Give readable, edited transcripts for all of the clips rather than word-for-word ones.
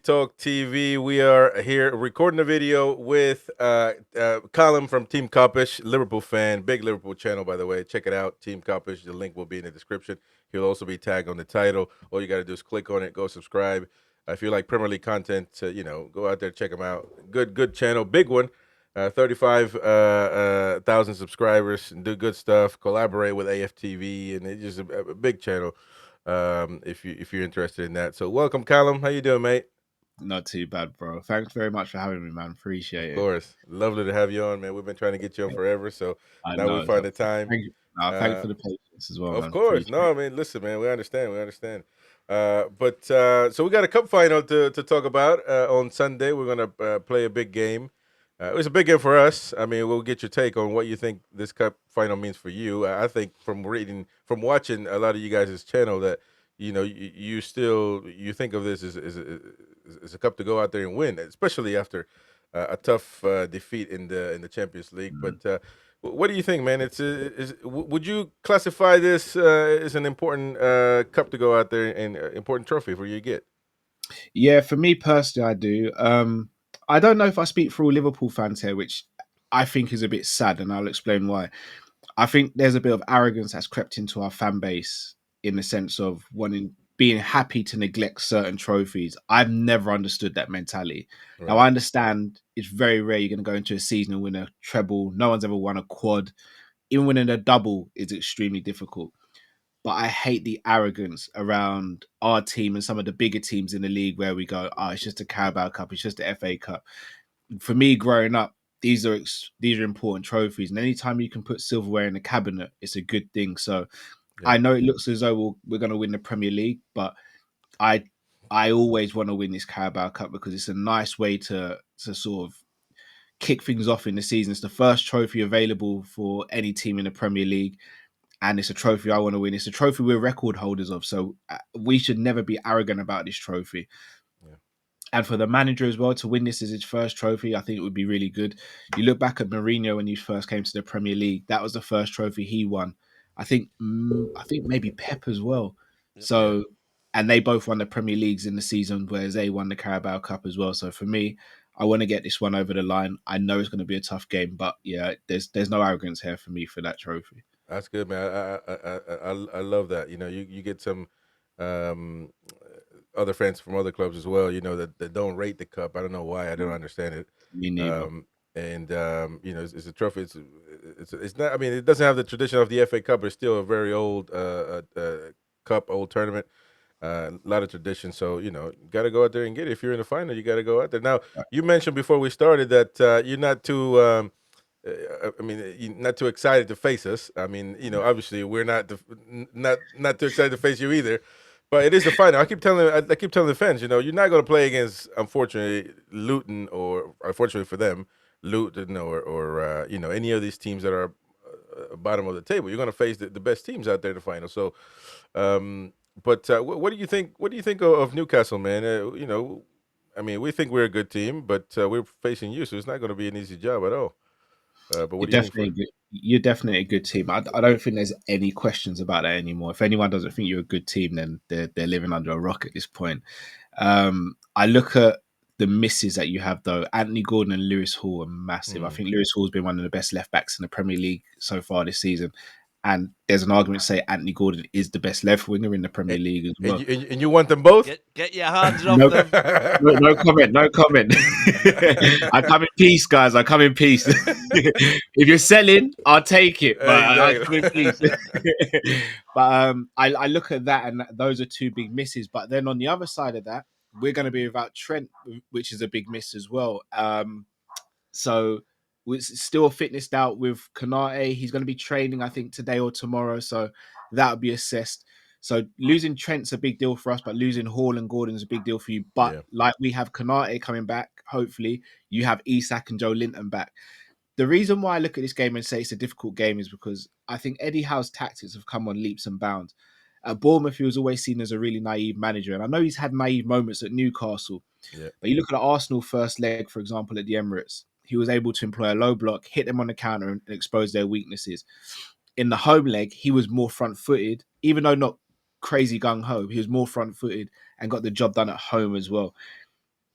NTTV. We are here recording a video with Colin from Team Coppish, Liverpool fan, big Liverpool channel, by the way. Check it out, Team Coppish. The link will be in the description. He'll also be tagged on the title. All you got to do is click on it, go subscribe. If you like Premier League content, go out there, check him out. Good channel, big one. 35,000 subscribers, and do good stuff. Collaborate with AFTV, and it's just a big channel. If you're interested in that. So welcome, Callum. How you doing, mate? Not too bad, bro. Thanks very much for having me, man. Of Appreciate it. course. Lovely to have you on, man. We've been trying to get you on forever, so I now we know. find the time. Thank you. Thank you Uh, for the patience as well, of man. course. Appreciate No, I it. mean, listen, man, we understand. We understand. So we got a cup final to talk about on Sunday. We're gonna play a big game. It was a big game for us. I mean, we'll get your take on what you think this cup final means for you. I think from watching a lot of you guys' channel that you think of this as a cup to go out there and win, especially after a tough defeat in the Champions League. Mm. But what do you think, man? Would you classify this as an important cup to go out there and important trophy for you to get? Yeah, for me personally, I do. I don't know if I speak for all Liverpool fans here, which I think is a bit sad, and I'll explain why. I think there's a bit of arrogance that's crept into our fan base in the sense of being happy to neglect certain trophies. I've never understood that mentality. Now Right. I understand it's very rare you're going to go into a season and win a treble. No one's ever won a quad. Even winning a double is extremely difficult. But I hate the arrogance around our team and some of the bigger teams in the league where we go, oh, it's just a Carabao Cup, it's just the FA Cup. For me, growing up, these are important trophies, and anytime you can put silverware in the cabinet, it's a good thing. So Yeah. I know it looks as though we're going to win the Premier League, but I I always want to win this Carabao Cup because it's a nice way to sort of kick things off in the season. It's the first trophy available for any team in the Premier League, and it's a trophy I want to win. It's a trophy we're record holders of, so we should never be arrogant about this trophy. Yeah. And for the manager as well to win this as his first trophy, I think it would be really good. You look back at Mourinho when he first came to the Premier League; that was the first trophy he won. I think maybe Pep as well. Yep. Yeah. So, and they both won the Premier Leagues in the season, whereas they won the Carabao Cup as well. So for me, I want to get this one over the line. I know it's going to be a tough game, but yeah, there's no arrogance here for me for that trophy. That's good, man. I love that. You get some um, other fans from other clubs as well. That don't rate the cup. I don't know why. I don't understand it. Me neither. And it's a trophy. It's not. I mean, it doesn't have the tradition of the FA Cup, but it's still a very old cup, old tournament. A lot of tradition. So got to go out there and get it. If you're in the final, you got to go out there. Now, you mentioned before we started that you're not too. I mean, you're not too excited to face us. I mean, obviously we're not too excited to face you either. But it is the final. I keep telling the fans, you're not going to play against, unfortunately, Luton, or unfortunately for them, Luton or any of these teams that are bottom of the table. You're going to face the best teams out there in the final. So, but what do you think? What do you think of Newcastle, man? I mean, we think we're a good team, but we're facing you, so it's not going to be an easy job at all. But what You're do you think definitely for? a good, you're definitely a good team. I don't think there's any questions about that anymore. If anyone doesn't think you're a good team, then they're living under a rock at this point. I look at the misses that you have though. Anthony Gordon and Lewis Hall are massive. I Mm, think Lewis Hall's been one of the best left backs in the Premier League so far this season. And there's an argument to say Anthony Gordon is the best left winger in the Premier and, League as and well. you want them both? Get your hands off No, them. no comment. No comment. I come in peace, guys. I come in peace. If you're selling, I'll take it, but I come in peace. Exactly. But I look at that, and those are two big misses. But then on the other side of that, we're going to be without Trent, which is a big miss as well. So we're still a fitness doubt with Kanate. He's going to be training, I think, today or tomorrow. So that'll be assessed. So losing Trent's a big deal for us, but losing Hall and Gordon's a big deal for you. But Yeah. like we have Kanate coming back, hopefully, you have Isak and Joe Linton back. The reason why I look at this game and say it's a difficult game is because I think Eddie Howe's tactics have come on leaps and bounds. At Bournemouth, he was always seen as a really naive manager. And I know he's had naive moments at Newcastle, Yeah. but you look at the Arsenal first leg, for example, at the Emirates, he was able to employ a low block, hit them on the counter, and expose their weaknesses. In the home leg, he was more front footed, even though not crazy gung ho. He was more front footed and got the job done at home as well.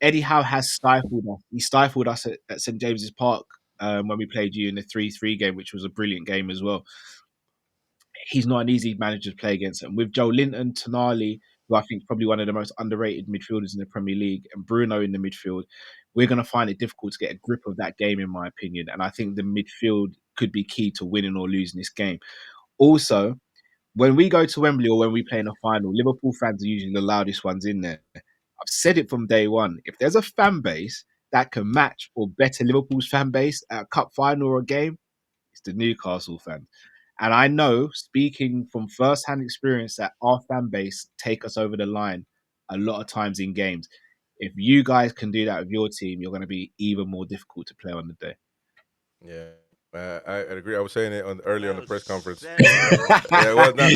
Eddie Howe has stifled us. He stifled us at St James's Park when we played you in the 3-3 game, which was a brilliant game as well. He's not an easy manager to play against. And with Joe Linton, Tonali, who I think is probably one of the most underrated midfielders in the Premier League, and Bruno in the midfield, we're going to find it difficult to get a grip of that game, in my opinion. And I think the midfield could be key to winning or losing this game. Also, when we go to Wembley or when we play in a final, Liverpool fans are usually the loudest ones in there. I've said it from day one. If there's a fan base that can match or better Liverpool's fan base at a cup final or a game, it's the Newcastle fans. And I know, speaking from first-hand experience, that our fan base take us over the line a lot of times in games. If you guys can do that with your team, you're going to be even more difficult to play on the day. Yeah, I agree. I was saying it earlier on the Well press conference. said, Colin. Yeah, well, no,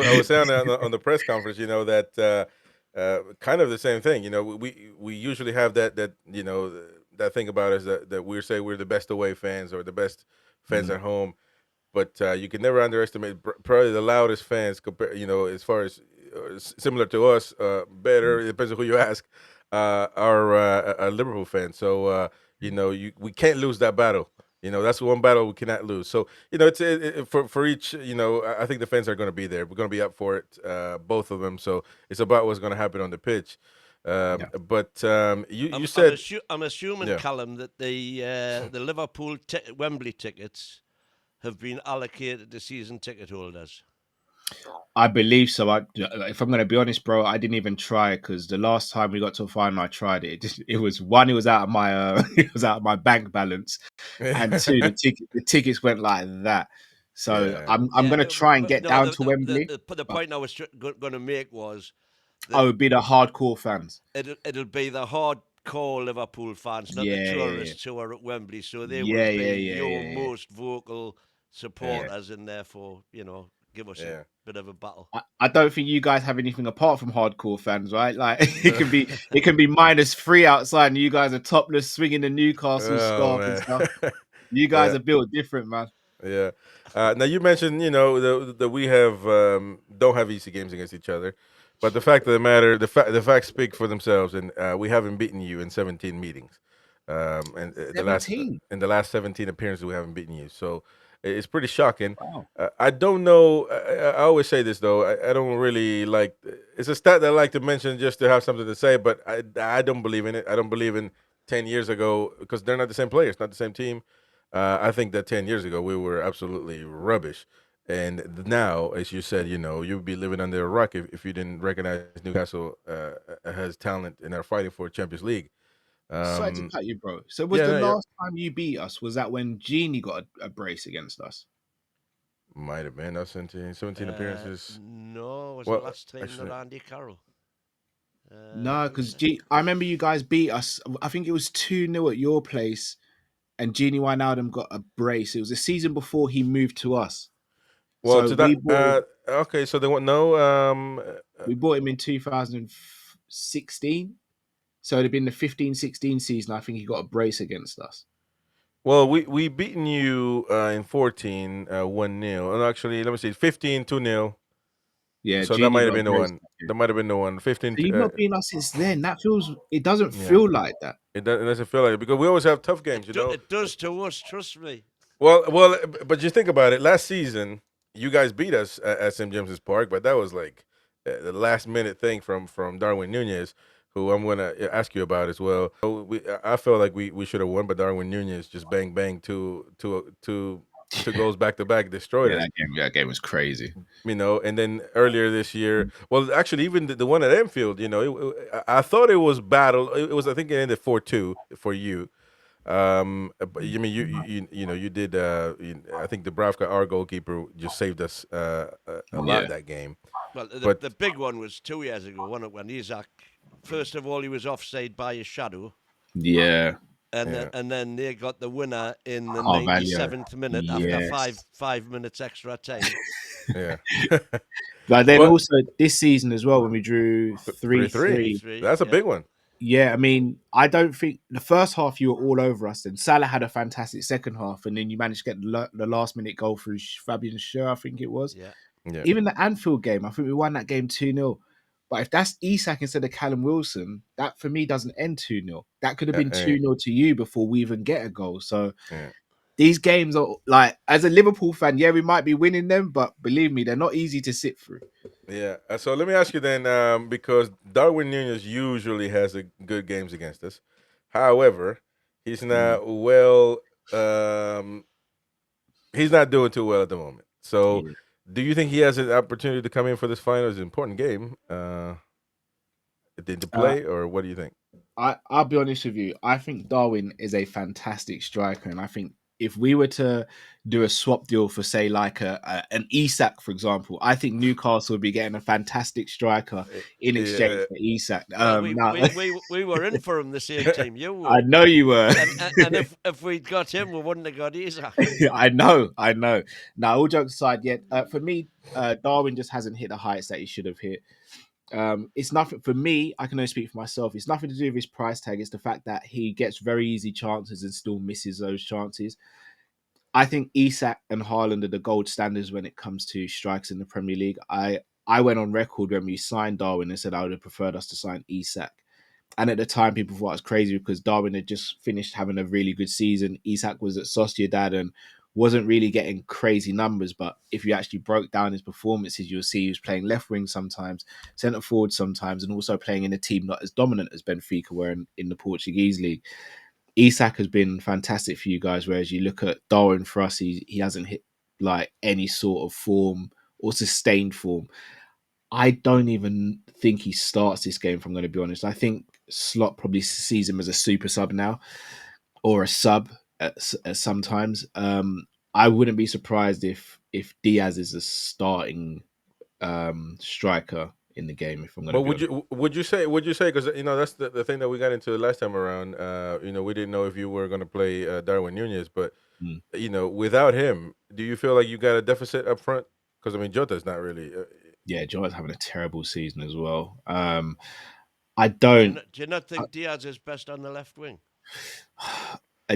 I was saying on the press conference, that kind of the same thing. We usually have that that thing about us that we say we're the best away fans or the best fans Mm. at home, but you can never underestimate probably the loudest fans as far as similar to us, better. It depends on who you ask. Are Liverpool fans, so we can't lose that battle. That's one battle we cannot lose. So for each. I think the fans are going to be there. We're going to be up for it, both of them. So it's about what's going to happen on the pitch. Yeah. But you I'm, said, I'm assuming, yeah. Callum, that the Liverpool Wembley tickets have been allocated to season ticket holders. I believe so. If I'm going to be honest, bro, I didn't even try because the last time we got to a final, I tried it. It was one, it was out of my it was out of my bank balance, and two, the tickets went like that. So Yeah. I'm Yeah, going to try and but get no, down to Wembley. the But point I was going to make was I that would be the hardcore fans. it'll be the hardcore Liverpool fans, not the Yeah, tourists who are at Wembley. So they will yeah, be yeah, yeah, your yeah, yeah. most vocal Yeah. supporters, and therefore, give us a Yeah. bit of a battle. I don't think you guys have anything apart from hardcore fans, right? Like it can be -3 outside, and you guys are topless, swinging the Newcastle Oh scarf and stuff. man. You guys Yeah. are built different, man. Yeah. Now you mentioned, that we have don't have easy games against each other, but the fact of the matter, the facts speak for themselves, and we haven't beaten you in 17 meetings, and in the last 17 appearances we haven't beaten you. So it's pretty shocking. Wow. I don't know. I always say this though. I don't really like. It's a stat that I like to mention just to have something to say, but I don't believe in it. I don't believe in 10 years ago because they're not the same players, not the same team. I think that 10 years ago we were absolutely rubbish. And now, as you said, you'd be living under a rock if you didn't recognize Newcastle has talent and are fighting for Champions League. Sorry to Um, cut you, bro. So was yeah, the no, yeah, last time you beat us, was that when Genie got a brace against us? might have been. That's 17 appearances. No, it was the Well, last time that actually, Andy Carroll. No, Two because seconds. I remember you guys beat us. I think it was 2-0 at your place, and Genie Wijnaldum got a brace. It was a season before he moved to us. well, So to that. Okay, so they want no. we bought him in 2016. So it'd have been the 15-16 season. I think he got a brace against us. Well, we beaten you in 14 1-0. And actually, let me see, 15 2-0. Yeah, So that Genie might have got a been the brace. one. That might have been the one. 15. So you've not been us since then. That feels. It doesn't Yeah. feel like that. It doesn't feel like it because we always have tough games. It does to us, trust me. But you think about it. Last season, you guys beat us at St. James's Park, but that was like the last minute thing from Darwin Nunez, who I'm gonna ask you about as well. So I felt like we should have won, but Darwin Nunez just bang bang two goals back to back destroyed Yeah, us. that game was crazy. And then earlier this year, well, actually, even the one at Enfield, I thought it was battle. It was, I think, it ended 4-2 for you. But I mean, you did. I think Dubravka, our goalkeeper, just saved us a Yeah, lot that game. Well, But the big one was 2 years ago, wasn't it? When Isak, first of all, he was offside by his shadow, yeah. yeah, and then they got the winner in the Carvalho. 97th minute after Yes. 5 minutes extra time. yeah. But then Well, also this season as well, when we drew 3-3. 3-3. 3-3, That's a yeah. big one. Yeah, I mean, I don't think the first half you were all over us. Then Salah had a fantastic second half, and then you managed to get the last minute goal through Fabian Schär, I think it was. Yeah. Yeah, Even the Anfield game, I think we won that game 2-0. But if that's Isak instead of Callum Wilson, that for me doesn't end 2-0. That could have been Eh, 2-0 to you before we even get a goal. So yeah. these games are like, as a Liverpool fan, yeah, we might be winning them, but believe me, they're not easy to sit through. Yeah. So let me ask you then, because Darwin Nunez usually has good games against us. However, he's Mm, not well. Um, he's not doing too well at the moment. So, yeah. do you think he has an opportunity to come in for this final? It's an important game. To Uh, play, or what do you think? I'll be honest with you. I think Darwin is a fantastic striker, and I think if we were to do a swap deal for, say, like an Isak, for example, I think Newcastle would be getting a fantastic striker Eh, in exchange Yeah. for Isak. Well, Now, we were in for him the same time you I were, know you were. and if we'd got him, we wouldn't have got Isak. I know. Now, all jokes aside, yet for me, Darwin just hasn't hit the heights that he should have hit. It's nothing for me. I can only speak for myself. It's nothing to do with his price tag. It's the fact that he gets very easy chances and still misses those chances. I think Isak and Haaland are the gold standards when it comes to strikers in the Premier League. I went on record when we signed Darwin and said I would have preferred us to sign Isak. And at the time, people thought I was crazy because Darwin had just finished having a really good season. Isak was at Sociedad and wasn't really getting crazy numbers. But if you actually broke down his performances, you'll see he was playing left wing sometimes, centre forward sometimes, and also playing in a team not as dominant as Benfica were in the Portuguese league. Isak has been fantastic for you guys, whereas you look at Darwin for us, he hasn't hit like any sort of form or sustained form. I don't even think he starts this game, if I'm going to be honest. I think Slot probably sees him as a super sub now or a sub at sometimes. I wouldn't be surprised if Diaz is a starting striker in the game, if I'm going to But be honest. would you say because that's the thing that we got into last time around. We didn't know if you were going to play Darwin Nunez, but Mm. without him, do you feel like you got a deficit up front? Because I mean, Jota's not really. Yeah, Joe's having a terrible season as well. I don't. Do you not think Diaz is best on the left wing?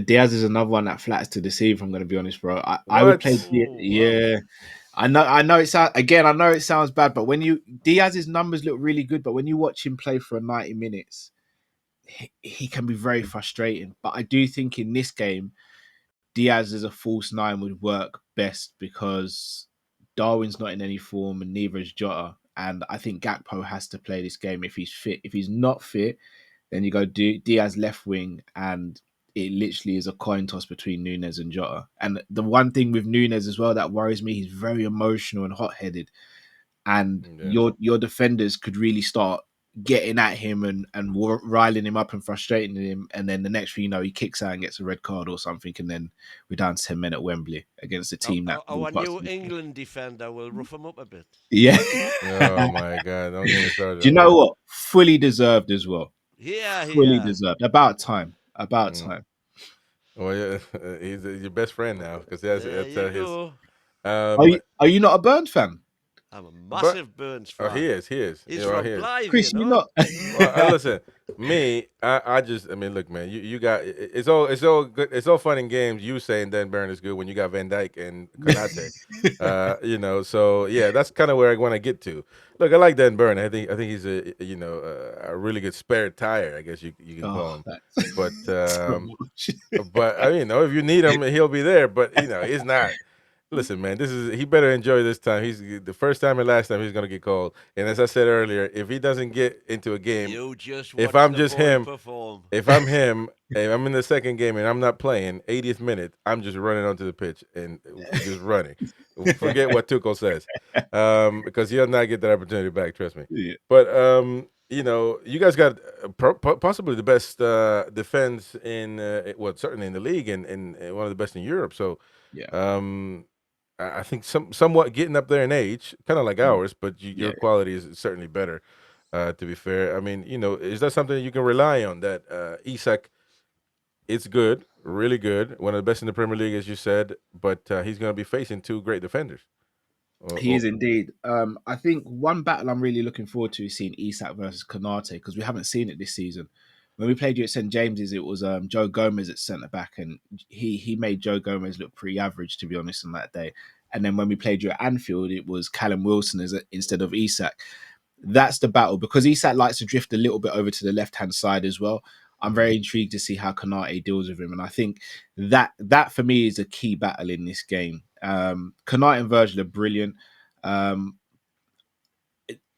Diaz is another one that flatters to deceive. If I'm going to be honest, bro. I would play. What? Oh wow! Yeah, I know. It sounds again. I know it sounds bad, but when you Diaz's numbers look really good, but when you watch him play for 90 minutes, he can be very frustrating. But I do think in this game, Diaz as a false nine would work best because Darwin's not in any form and neither is Jota. And I think Gakpo has to play this game if he's fit. If he's not fit, then you go Diaz left wing, and it literally is a coin toss between Nunes and Jota. And the one thing with Nunes as well that worries me, he's very emotional and hot headed, and Yeah. your defenders could really start getting at him and riling him up and frustrating him, and then the next thing you know, he kicks out and gets a red card or something, and then we're down to 10 men at Wembley against a team that will Our put us New in the game. England defender will rough him up a bit. Yeah. Oh my God! Don't get me started Do you on know that. what? Fully deserved as well. Yeah, Fully yeah. deserved. About time. About Mm. time. Well, yeah, he's your best friend now because There that's you his. go. Um, Are you not a Burns fan? I'm a but massive Burns he fan. is. He is. He's He from is. Blythe, you Chris, you know. not. Well, I listen. Me, I just, I mean, look, man. You got it's all good. It's all fun and games. You saying Dan Burn is good when you got Van Dyke and Konate. So yeah, that's kind of where I want to get to. Look, I like Dan Burn. I think he's a really good spare tire. I guess you can Oh, call him. that's But so much. if you need him, he'll be there. But he's not. Listen, man, he better enjoy this time. He's the first time and last time he's gonna get called. And as I said earlier, if he doesn't get into a game, You just if watch I'm the just boy him, perform. if I'm him, and I'm in the second game and I'm not playing, 80th minute, I'm just running onto the pitch and just running. Forget what Tuchel says, because he'll not get that opportunity back. Trust me. Yeah, But you guys got possibly the best defense certainly in the league and one of the best in Europe. So. yeah, Um, I think somewhat getting up there in age, kind of like ours, but your yeah. quality is certainly better. To be fair, I mean, is that something that you can rely on? That Isak, it's good, really good, one of the best in the Premier League, as you said, but he's going to be facing two great defenders. He is indeed. I think one battle I'm really looking forward to is seeing Isak versus Konate because we haven't seen it this season. When we played you at St James's, it was Joe Gomez at centre back, and he made Joe Gomez look pretty average, to be honest, on that day. And then when we played you at Anfield, it was Callum Wilson instead of Isak. that's the battle, because Isak likes to drift a little bit over to the left hand side as well. I'm Mhm. very intrigued to see how Konate deals with him, and I think that for me is a key battle in this game. Konate and Virgil are brilliant. Um,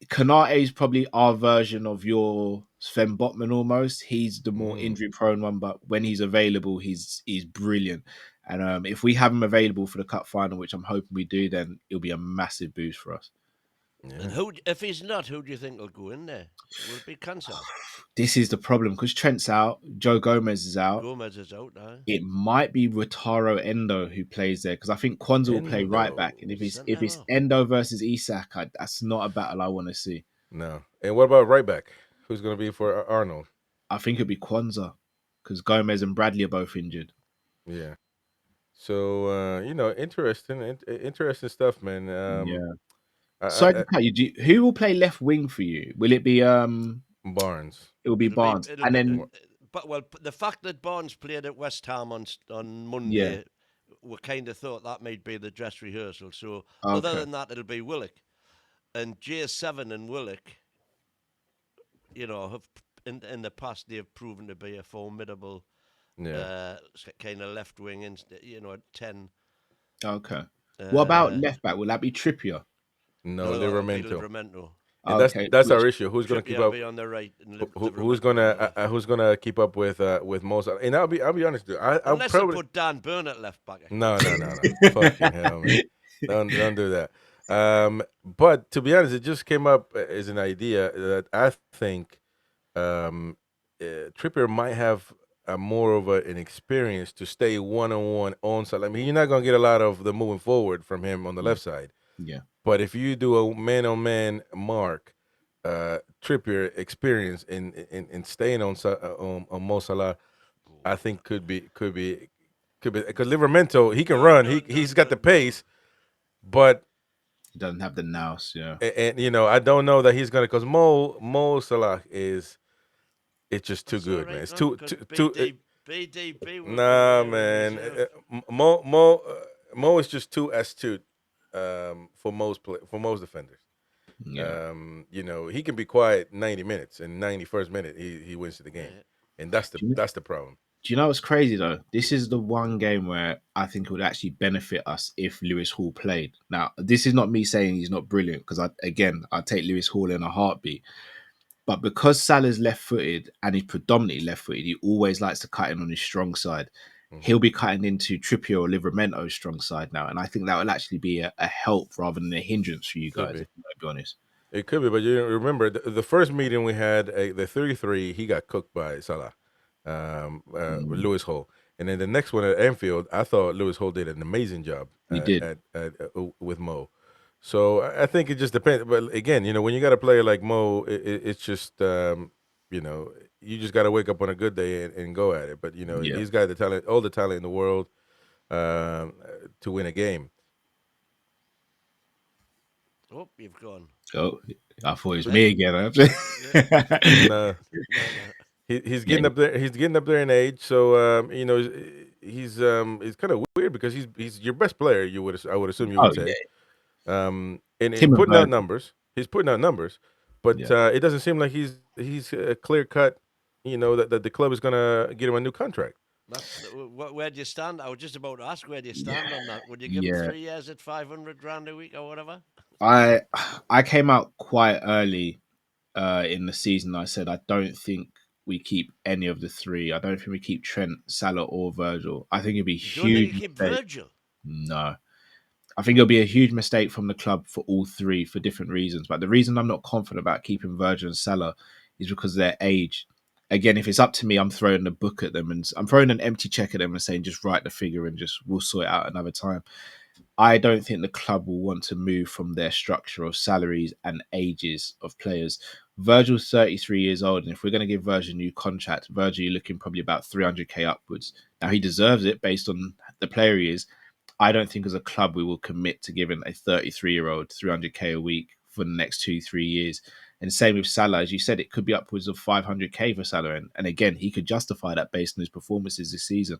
Konate is probably our version of your Sven Botman almost. He's the more Mm. injury prone one, but when he's available, he's brilliant. And if we have him available for the cup final, which I'm hoping we do, then it'll be a massive boost for us. And Yeah. who, if he's not, who do you think will go in there? Will it be Cancel? This is the problem because Trent's out, Joe Gomez is out. Gomez is out now. It might be Rotaro Endo who plays there because I think Kwanzaa will play right back. And Endo, if centre it's half. Endo versus Isak, that's not a battle I want to see. No. And what about right back? Who's going to be for Arnold? I think it'll be Kwanzaa because Gomez and Bradley are both injured. Yeah. So interesting, interesting stuff, man. Yeah. Sorry to I, cut you. Who will play left wing for you? Will it be Barnes. It will be Barnes, It'll and be. then But well, the fact that Barnes played at West Ham on yeah, Monday, we kind of thought that might be the dress rehearsal. So other okay, than that, it'll be Willock and J7 and Willock. You know, have in the past they've proven to be a formidable Yeah. kind of left wing, and you know, 10. okay. What about Uh, left back? Will that be Trippier? No, no, it'll be Livramento. Livramento. And Okay, that's our which issue. Who's going to keep Trippier will up? be on the right and Who's Livramento going on the left. who's going to keep up with Mo Salah? And I'll be honest, dude. I'll Unless they probably put Dan Burn at left back. no. Fucking hell, man. Don't do that. But to be honest, it just came up as an idea that I think Trippier might have more of an experience to stay one-on-one on side. I mean, you're not going to get a lot of the moving forward from him on the left side. yeah. But if you do a man-on-man mark, Trippier experience in staying on Mo Salah, I think could be because Livramento he can run, he's got the pace, but He doesn't have the nous. Yeah, I don't know that he's gonna because Mo Salah is it's just too That's all good, man. right, It's man, too because too. BDB will be Nah, there in man. reserve. Mo is just too astute for most defenders. yeah. He can be quiet 90 minutes, and 91st minute he wins the game, Yeah. and that's the Do you, that's the problem. do you know what's crazy though? This is the one game where I think it would actually benefit us if Lewis Hall played. Now, this is not me saying he's not brilliant because I take Lewis Hall in a heartbeat. But because Salah's left-footed and he's predominantly left-footed, he always likes to cut in on his strong side. Hmm. He'll be cutting into Trippier or Livramento's strong side now, and I think that will actually be a help rather than a hindrance for you Could guys. be. If I'm going to be honest. It could be, but you remember the first meeting we had, the 33, he got cooked by Salah, Mm, Lewis Hall. And then the next one at Anfield, I thought Lewis Hall did an amazing job he did. with Mo. So I think it just depends. But again, when you got a player like Mo, it's just, you just got to wake up on a good day and go at it. But, Yeah. he's got the talent, all the talent in the world um, to win a game. Oh, you've gone. Oh, I thought it was But, me again. Yeah. no. No. He's Yeah. getting up there. He's getting up there in age, so he's kind of weird because he's your best player. I would assume you Oh would yeah. say, and Tim and putting out Virgil. numbers. He's putting out numbers, but Yeah. it doesn't seem like he's clear cut. That the club is gonna get him a new contract. That's where do you stand? I was just about to ask where do you stand Yeah. on that? Would you give him Yeah. 3 years at 500 grand a week or whatever? I I came out quite early in the season. I said I don't think we keep any of the three. I don't think we keep Trent, Salah, or Virgil. I think it'd be a You don't think huge you keep mistake. Virgil? No, I think it'll be a huge mistake from the club for all three for different reasons. But the reason I'm not confident about keeping Virgil and Salah is because of their age. Again, if it's up to me, I'm throwing a book at them and I'm throwing an empty check at them and saying just write the figure and just we'll sort it out another time. I don't think the club will want to move from their structure of salaries and ages of players. Virgil's 33 years old, and if we're going to give Virgil a new contract, Virgil, you're looking probably about 300k upwards. Now, he deserves it based on the player he is. I don't think as a club we will commit to giving a 33-year-old 300k a week for the next 2-3 years. And same with Salah, as you said, it could be upwards of 500k for Salah. And again, he could justify that based on his performances this season.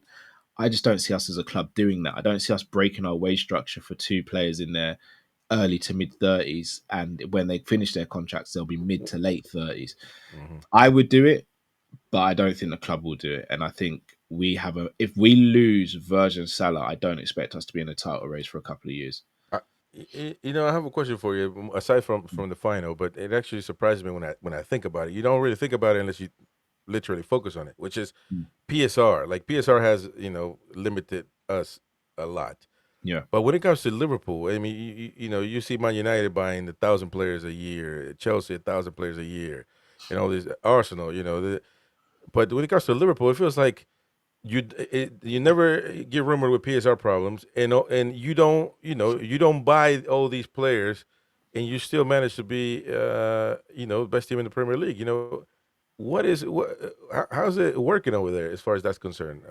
I just don't see us as a club doing that. I don't see us breaking our wage structure for two players in their early to mid 30s, and when they finish their contracts, they'll be mid to late 30s. Hmm. I would do it, but I don't think the club will do it. And I think if we lose Virgin Salah, I don't expect us to be in a title race for a couple of years. I have a question for you. Aside from the final, but it actually surprises me when I think about it. You don't really think about it unless you literally focus on it, which is Mm. PSR. Like PSR has limited us a lot. Yeah. But when it comes to Liverpool, I mean, you see Man United buying 1,000 players a year, Chelsea 1,000 players a year, and all these Arsenal. But when it comes to Liverpool, it feels like you never get rumored with PSR problems, and you don't buy all these players, and you still manage to be best team in the Premier League. How's it working over there as far as that's concerned?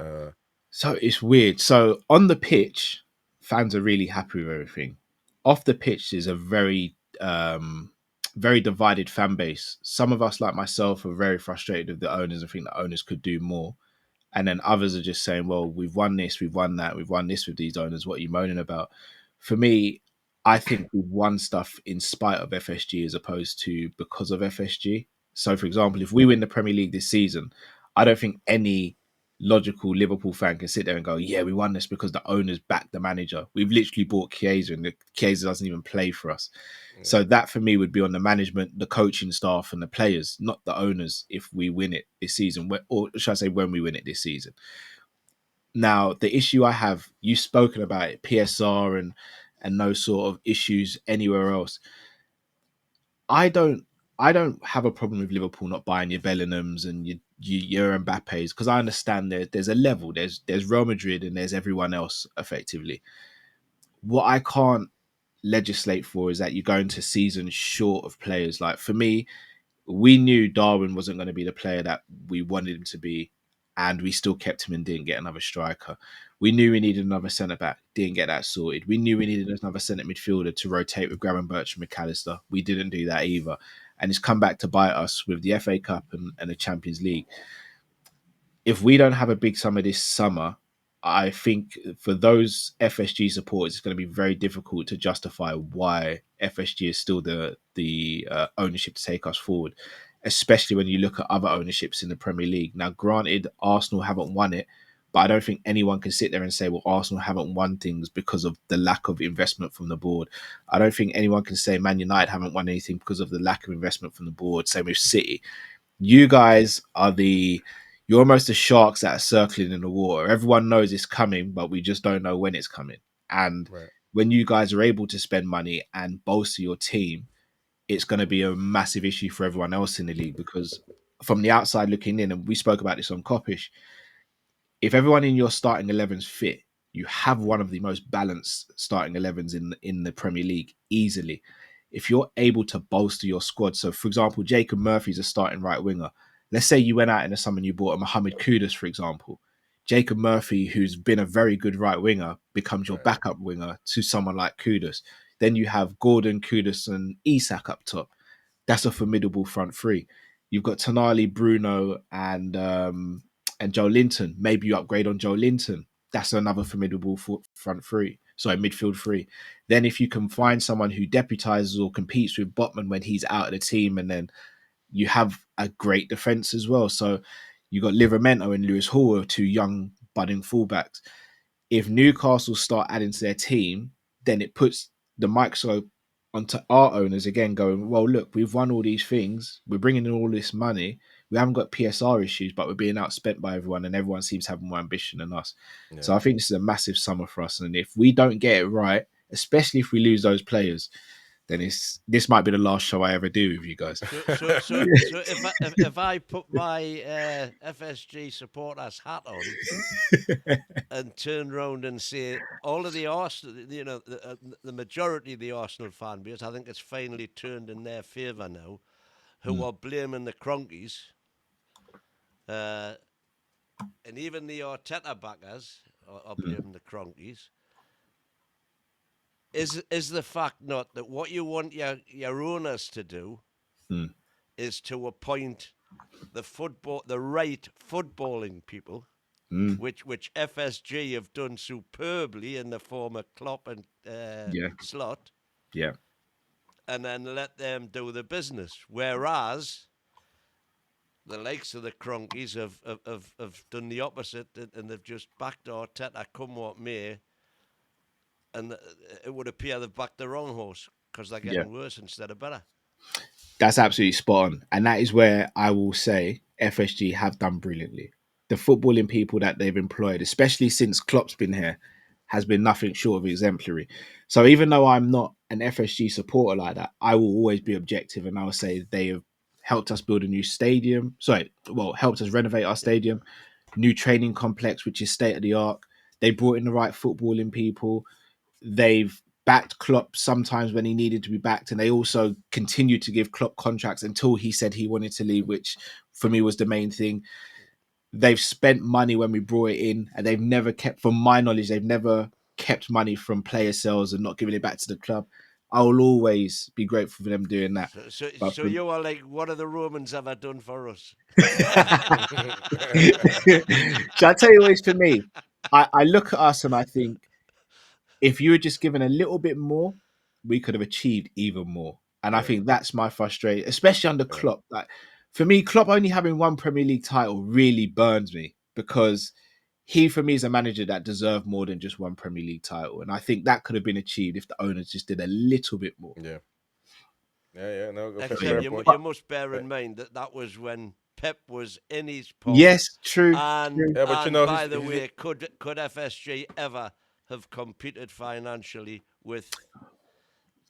So it's weird. So on the pitch, fans are really happy with everything. Off the pitch is a very divided fan base. Some of us, like myself, are very frustrated with the owners and think the owners could do more. And then others are just saying, well, we've won this, we've won that, we've won this with these owners. What are you moaning about? For me, I think we've won stuff in spite of FSG as opposed to because of FSG. So, for example, if we win the Premier League this season, I don't think any logical Liverpool fan can sit there and go, yeah, we won this because the owners backed the manager. We've literally bought Chiesa and the Chiesa doesn't even play for us. Yeah, So that for me would be on the management, the coaching staff, and the players, not the owners. If we win it this season, or should I say, when we win it this season. Now, the issue I have, you've spoken about it, PSR and those sort of issues anywhere else. I don't, I don't have a problem with Liverpool not buying your Bellinghams and your Mbappes because I understand there's a level. There's Real Madrid and there's everyone else effectively. What I can't legislate for is that you're going to seasons short of players. Like for me, we knew Darwin wasn't going to be the player that we wanted him to be, and we still kept him and didn't get another striker. We knew we needed another centre back, didn't get that sorted. We knew we needed another centre midfielder to rotate with Gravenberch and McAllister. We didn't do that either. And it's come back to bite us with the FA Cup and the Champions League. If we don't have a big summer this summer, I think for those FSG supporters, it's going to be very difficult to justify why FSG is still the ownership to take us forward, especially when you look at other ownerships in the Premier League. Now, granted, Arsenal haven't won it, but I don't think anyone can sit there and say, well, Arsenal haven't won things because of the lack of investment from the board. I don't think anyone can say Man United haven't won anything because of the lack of investment from the board. Same with City. You guys are you're almost the sharks that are circling in the water. Everyone knows it's coming, but we just don't know when it's coming. And right. when you guys are able to spend money and bolster your team, it's going to be a massive issue for everyone else in the league because from the outside looking in, and we spoke about this on Coppish, if everyone in your starting 11's fit, you have one of the most balanced starting 11's in the Premier League easily. If you're able to bolster your squad, so for example, Jacob Murphy's a starting right winger. Let's say you went out in the summer and you bought a Mohamed Kudus, for example. Jacob Murphy, who's been a very good right winger, becomes your Right. backup winger to someone like Kudus. Then you have Gordon, Kudus, and Isak up top. That's a formidable front three. You've got Tonali, Bruno, and Joe Linton. Maybe you upgrade on Joe Linton. That's another formidable front three. Sorry, midfield three. Then if you can find someone who deputizes or competes with Botman when he's out of the team, and then you have a great defense as well. So you got Livramento and Lewis Hall, are two young budding fullbacks. If Newcastle start adding to their team, then it puts the microscope onto our owners again, going, well, look, we've won all these things, we're bringing in all this money, we haven't got PSR issues, but we're being outspent by everyone, and everyone seems to have more ambition than us. So Yeah. I think this is a massive summer for us, and if we don't get it right, especially if we lose those players, then this might be the last show I ever do with you guys. So if I put my FSG supporters hat on and turn around and say all of the Arsenal, the majority of the Arsenal fan base, I think it's finally turned in their favour now, who Mm, are blaming the Cronkies, uh, and even the Arteta backers are mm, blaming the Cronkies. Is the fact not that what you want your owners to do mm, is to appoint the right footballing people, mm. which FSG have done superbly in the form of Klopp and Yeah. Slot. Yeah. and then let them do the business. Whereas the likes of the Cronkies have done the opposite, and they've just backed Arteta come what may, and it would appear they've backed the wrong horse because they're Yeah. getting worse instead of better. That's absolutely spot on. And that is where I will say FSG have done brilliantly. The footballing people that they've employed, especially since Klopp's been here, has been nothing short of exemplary. So even though I'm not an FSG supporter like that, I will always be objective and I will say they have helped us build a new stadium. Sorry, well, helped us renovate our stadium, new training complex, which is state of the art. They brought in the right footballing people. They've backed Klopp sometimes when he needed to be backed, and they also continued to give Klopp contracts until he said he wanted to leave, which for me was the main thing. They've spent money when we brought it in, and they've never kept, from my knowledge, they've never kept money from player sales and not giving it back to the club. I will always be grateful for them doing that. So, so, But so you are like, what have the Romans ever done for us? so I tell you what it's for me. I look at us and I think if you were just given a little bit more, we could have achieved even more. And I Yeah, think that's my frustration, especially under yeah, Klopp. Like for me, Klopp only having one Premier League title really burns me because he, for me, is a manager that deserved more than just one Premier League title. And I think that could have been achieved if the owners just did a little bit more. yeah, yeah. No, So, Except yeah. fair point. you must bear in mind that that was when Pep was in his pod. Yes, true, And true, Yeah, but and by he's, the way, could FSG ever have competed financially with,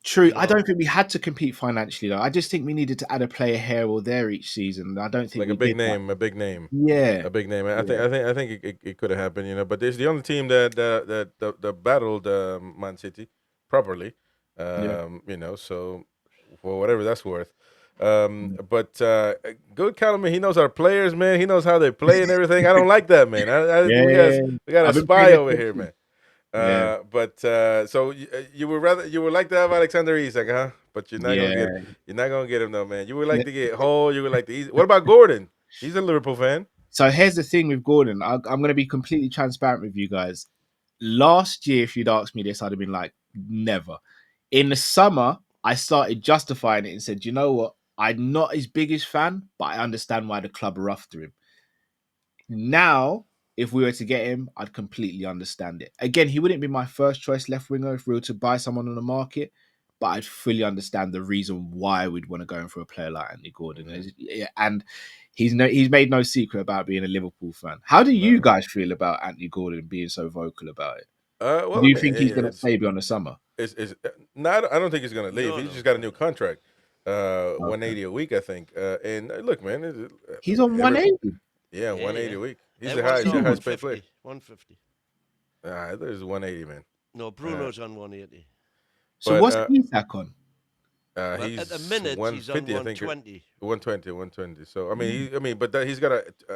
true. you I know, don't think we had to compete financially, though. I just think we needed to add a player here or there each season. I don't think like a we big did that. name, a big name, Yeah, a big name. yeah, I think it could have happened, But there's the only team that battled Man City properly, yeah, So for whatever that's worth. But good Callum, he knows our players, man. He knows how they play and everything. I don't like that, man. yeah. We got a I've been paying spy over here, attention. man. Yeah, So you would like to have Alexander Isak, huh? But yeah. you're not gonna get him though, man. You would like to get Hall. You would like to. What about Gordon? He's a Liverpool fan. So here's the thing with Gordon. I'm going to be completely transparent with you guys. Last year, if you'd asked me this, I'd have been like, never. In the summer, I started justifying it and said, you know what? I'm not his biggest fan, but I understand why the club are after him. Now, if we were to get him, I'd completely understand it. Again, he wouldn't be my first choice left winger if we were to buy someone on the market, but I'd fully understand the reason why we'd want to go in for a player like Anthony Gordon. Yeah. Yeah, and he's made no secret about being a Liverpool fan. How do you No. guys feel about Anthony Gordon being so vocal about it? Well, Do I you mean, think he's going to stay beyond the summer? it's not. I don't think he's gonna leave. no, He's no. just got a new contract, Okay. 180 a week, I think. And look, man, He's on every 180. yeah, Yeah, 180 yeah. a week. He's It the was highest, no highest paid player. 150. 150. There's 180, man. No, Uh, Bruno's on 180. So but what's Isak on? Well, at the he's minute he's on 150, I think. 120. 120. So I mean, but he's got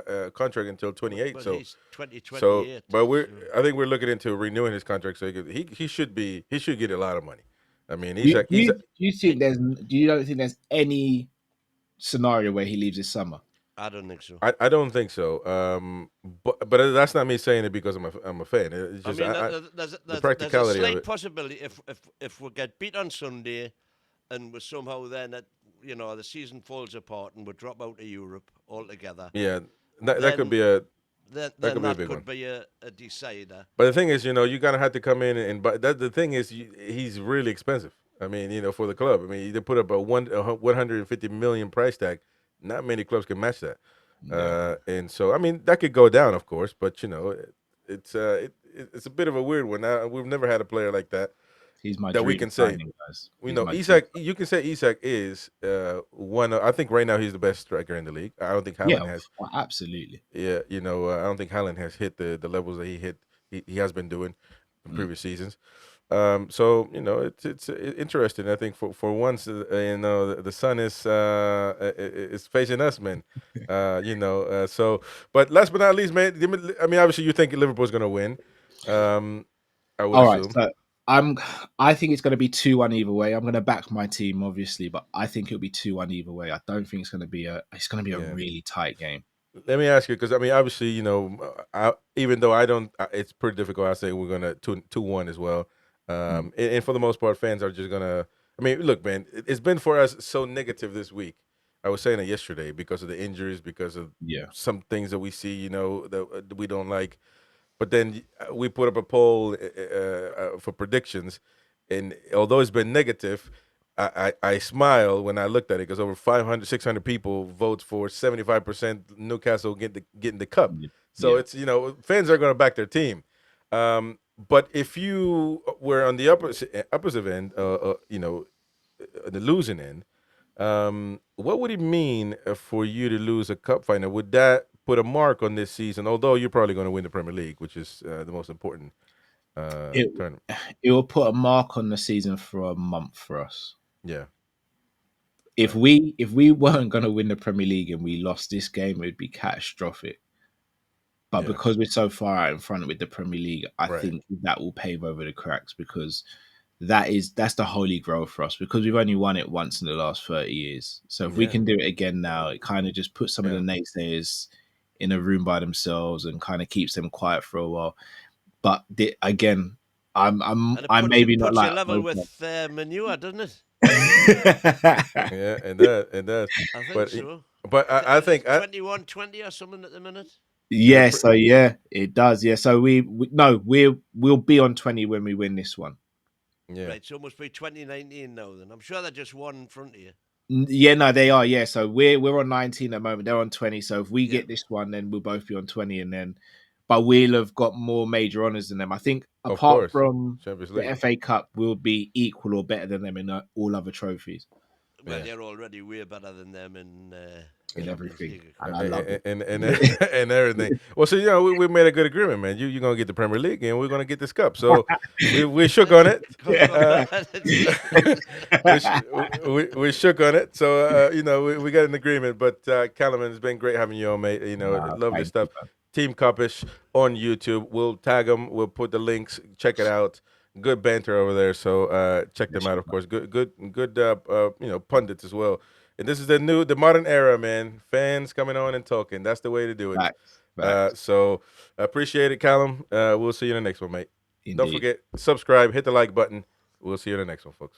a contract until 28. But So he's 2028. but So. I think we're looking into renewing his contract. So he should get a lot of money. I mean, Do you, do he's you, do you think there's? Do you don't think there's any scenario where he leaves this summer? I don't think so. I don't think so. But that's not me saying it because I'm a fan. It's I just mean, the there's a practicality of slight it. possibility if we get beat on Sunday, and we somehow then the season falls apart and we drop out of Europe altogether, Yeah, that could then be a then that then could be a that big one. could be a decider. But the thing is, you're gonna have to come in and but the thing is, he's really expensive. I mean, for the club. I mean, they put up a 150 million price tag. Not many clubs can match that. Yeah, And so, I mean, that could go down, of course, but it's a bit of a weird one. We've never had a player like that he's my that we dream can say. signing, guys. We He's know my dream. Isak. You can say Isak is one. I think right now he's the best striker in the league. I don't think Yeah, Haaland has. absolutely. Yeah, I don't think Haaland has hit the levels that he hit. He has been doing in Mm. previous seasons. So it's interesting. I think for once, the sun is facing us, man. So, but last but not least, man. I mean, obviously, you think Liverpool's gonna win. Um, I would All right, assume. so I'm. I think it's going to be 2-1 either way. I'm going to back my team, obviously, but I think it'll be 2-1 either way. I don't think it's going to be a. It's going to be a Yeah. really tight game. Let me ask you, because I mean, obviously, even though I don't, it's pretty difficult. I say we're gonna 2-1 as well. And for the most part, fans are just gonna I mean, look, man, it's been for us so negative this week. I was saying it yesterday because of the injuries, because of Yeah. some things that we see, that we don't like. But then we put up a poll for predictions, and although it's been negative, I smile when I looked at it because over 500, 600 people votes for 75% Newcastle getting the cup. So Yeah. it's fans are going to back their team. But if you were on the opposite end, the losing end, what would it mean for you to lose a cup final? Would that put a mark on this season? Although you're probably going to win the Premier League, which is the most important It tournament. it will put a mark on the season for a month for us. Yeah, If right, we weren't going to win the Premier League and we lost this game, it'd be catastrophic. But yeah, because we're so far out in front with the Premier League, I right. think that will pave over the cracks because that's the holy grail for us because we've only won it once in the last 30 years. So if we Yeah, can do it again now, it kind of just puts some of the yeah, naysayers in a room by themselves and kind of keeps them quiet for a while. But again, And it I'm puts maybe not like level with Manure, doesn't it? yeah, and that. I think But so. I Is it think 21-20 or something at the minute? yeah, yeah, so yeah, it does. Yeah, so we no, we'll be on 20 when we win this one. yeah, Right, so it must be 2019 now then. I'm sure they're just one in front of you. Yeah, no, they are. Yeah, so we're on 19 at the moment. They're on 20. So if we Yeah. get this one, then we'll both be on 20, and then, but we'll have got more major honors than them. I think of apart course, from Champions the League. FA Cup, we'll be equal or better than them in all other trophies Well, Yeah. you're already way better than them in in Champions everything, League, of and course. I love it. And and everything. Well, so we made a good agreement, man. You're gonna get the Premier League, and we're gonna get this cup. So we shook on it. Uh, we, sh- we shook on it. So we got an agreement. But Callum, it's been great having you on, mate. Lovely Thank you, stuff. man. Team Cupish on YouTube. We'll tag them. We'll put the links. Check it out. Good banter over there. So check them out. Of course, good. Pundits as well. And this is the modern era, man. Fans coming on and talking. That's the way to do it. Facts, facts, So appreciate it, Callum. We'll see you in the next one, mate. Don't indeed. forget, subscribe, hit the like button. We'll see you in the next one, folks.